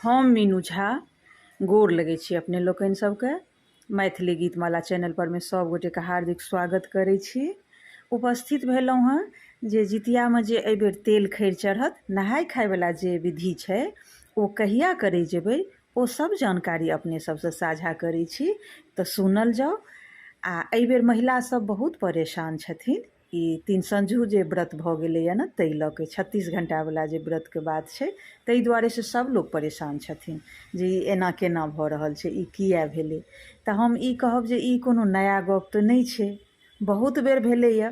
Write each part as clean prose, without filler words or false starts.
हम मीनू झा गोर लगै छी अपने लोकनि सबके। मैथिली गीतमाला चैनल पर में सब गोटे हार्दिक स्वागत करै छी। उपस्थित भेलहुँ हँ जे जितियामे जे एहिबेर तेल खैर चढ़त, नहाय खायवला जे विधि छै ओ कहिया करै जेबै ओ सब जानकारी अपने सबसे साझा करै छी, तऽ सुनल जाओ। आ एहिबेर महिला सब बहुत परेशान छथिन। ई 3 संझू जे व्रत भऽ गेलैए ने, ताहि लऽ के 36 घंटावला जे व्रतके बात छै, ताहि दुआरे से सब लोग परेशान छथिन जे ई एना केना भऽ रहल छै, ई किया भेलै। तऽ हम ई कहब जे ई कोनो नया गप तऽ नहि छै, बहुत बेर भेलैए।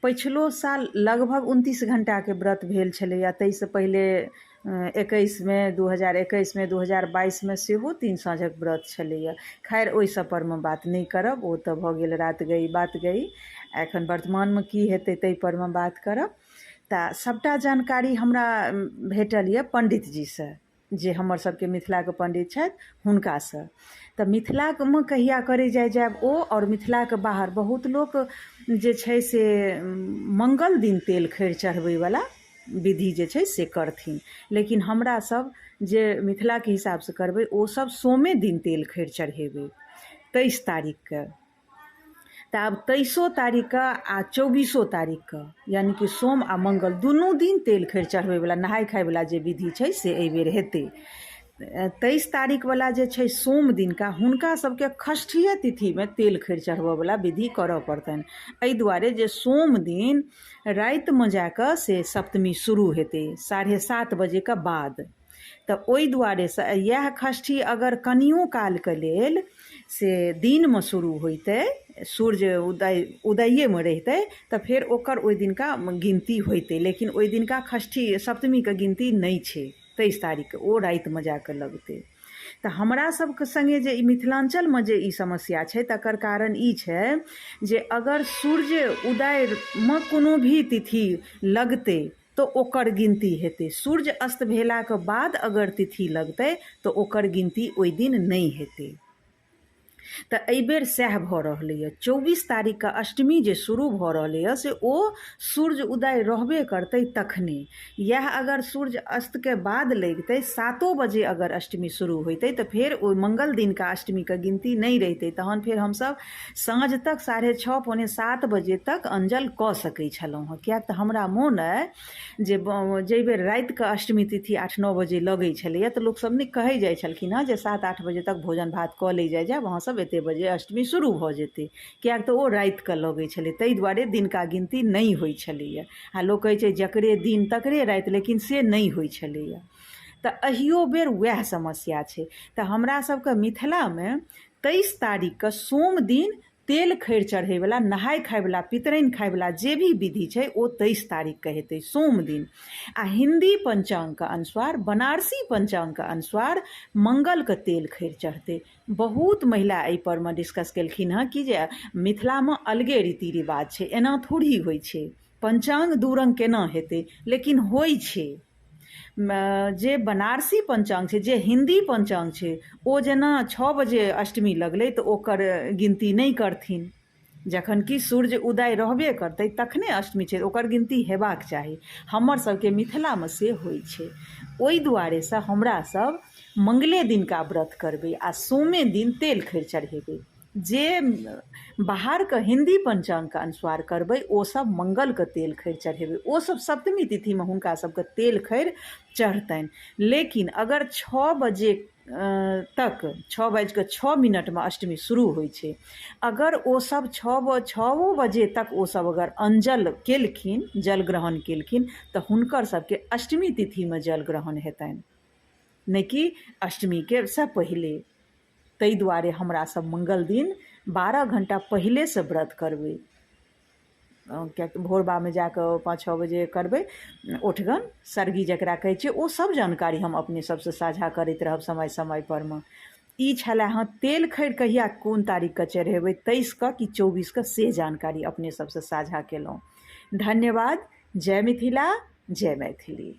पछिलो साल लगभग 29 घंटाके व्रत भेल छलैए। ताहिसँ पहिले 21में 2021में 2022 में सेहो 3 साँझक व्रत छलैए। खैर ओहि सब पर में बात नहीं करब, ओ तऽ भऽ गेल रात गई बात गई। एखन वर्तमान में की हेतै ताहि पर में बात करब। तऽ सबटा जानकारी हमरा भेटल यऽ पंडित जी से, जे हमर सबके मिथिला के पंडित छथि हुनकासँ। तऽ मिथिलामे कहिया करे जायब ओ, और मिथिला के बाहर बहुत लोक जे छै से मंगल दिन तेल खैर चढ़बैवला विधि जे छै से करथिन। लेकिन हमरा सब जे मिथिला के हिसाब से करबै ओ सब सोमे दिन तेल खैर चढ़ेबै 23 तारीखके। तऽ आब 23 तारीखके आ 24 तारीखके, यानी कि सोम आ मंगल दुनू दिन तेल खैर चढ़बैवला नहाय खायवला जे विधि छै से एहिबेर हेतै। 23 तारीखवला जे छै सोम दिनका, हुनका सबके षष्ठीय तिथिमे तेल खैर चढ़बैवला विधि करऽ पड़तनि। एहि दुआरे जे सोम दिन रातिमे जाकऽ से सप्तमी शुरू हेतै 7:30 बजेके बाद। तऽ ओहि दुआरे से इएह षष्ठी अगर कनियो कालके लेल से दिनमे शुरू होइतै, सूर्य उदयेमे रहितै, तऽ फेर ओकर ओहि दिनका गिनती होइतै। लेकिन ओहि दिनका षष्ठी सप्तमीके गिनती नहि छै 23 तारीखके, ओ रातिमे जाकऽ लगतै। तऽ हमरा सबके संगे जे ई मिथिलांचलमे जे ई समस्या छै, तकर कारण ई छै जे अगर सूर्य उदयमे कोनो भी तिथि लगतै तऽ ओकर गिनती हेतै। सूर्य अस्त भेलाके बाद अगर तिथि लगतै तऽ ओकर गिनती ओहि दिन नहि हेतै। तऽ एहिबेर सएह भऽ रहलैए। 24 तारीखके अष्टमी जे शुरू भऽ रहलैए से ओ सूर्य उदय रहबे करतै तखने। यह अगर सूर्य अस्तके बाद लगितै 7 बजे अगर अष्टमी शुरू होइतै तऽ फेर ओहि मंगल दिनका अष्टमीके गिनती नहि रहितै। तहन फेर हमसब साँझ तक 6:30 पौने 7 बजे तक अंजल कऽ सकै छलहुँ हँ। किएक तऽ हमरा मोन अइ जे जाहि बेर रातिके अष्टमी तिथि 8-9 बजे लगै छलैए तऽ लोकसब नहि कहै जाइ छलखिन हँ जे 7-8 बजे तक भोजन भात कऽ लै जायब अहाँ सब, एते बजे अष्टमी शुरू भऽ जेतै। किएक तऽ ओ रातिके लगै छलै, ताहि दुआरे दिनका गिनती नहि होइ छलैए। आ लोक कहै छै जकरे दिन तकरे राति, लेकिन से नहि होइ छलैए। तऽ अहियो बेर वएह समस्या छै। तऽ हमरा सबके मिथिलामे 23 तारीखके सोम दिन तेल खैर चढ़ैवला नहाय खायवला पितराइन खायवला जे भी विधि छै ओ 23 तारीखके हेतै सोम दिन। आ हिंदी पंचांगके अनुसार, बनारसी पंचांगके अनुसार मंगलके तेल खैर चढ़तै। बहुत महिला एहि पर में डिस्कस केलखिन हँ कि जे मिथिलामे अलगे रीति रिवाज छै, एना थोड़ी होइ छै, पंचांग दू रंग केना हेतै, लेकिन होइ छै। जे बनारसी पंचांग छै, जे हिंदी पंचांग छै, ओ जेना 6 बजे अष्टमी लगलै तऽ ओकर गिनती नहि करथिन। जखन कि सूर्य उदय रहबे करतै तखने अष्टमी छै, ओकर गिनती हेबाक चाही। हमर सबके मिथिलामे से होइ छै। ओहि दुआरे से हमरा सब मंगले दिनका व्रत करबै आ सोमे दिन तेल खैर चढ़ेबै। जे बाहरके हिंदी पंचांगके अनुसार करबै ओ सब मंगलके तेल खैर चढ़ेबै। ओ सब सप्तमी तिथिमे हुनका सबके तेल खैर चढ़तनि। लेकिन अगर 6 बजे तक 6:06 में अष्टमी शुरू होइ छै, अगर ओ सब 6 बजे तक ओ सब अगर अंजल केलखिन, जल ग्रहण केलखिन, तऽ हुनकर सबके अष्टमी तिथिमे जल ग्रहण हेतनि, नहि कि अष्टमीके से पहिले। ताहि दुआरे हमरा सब मंगल दिन 12 घंटा पहिले से व्रत करबै। किएक तऽ भोरबामे जाकऽ 5-6 बजे करबै ओठगन सरगी जकरा कहै छै, ओ सब जानकारी हम अपने सबसे साझा करैत रहब समय समय पर में। ई छलै हँ तेल खैर कहिया कोन तारीखके चढ़ेबै, 23 कि 24 से जानकारी अपने सबसे साझा केलहुँ। धन्यवाद। जय मिथिला, जय मैथिली।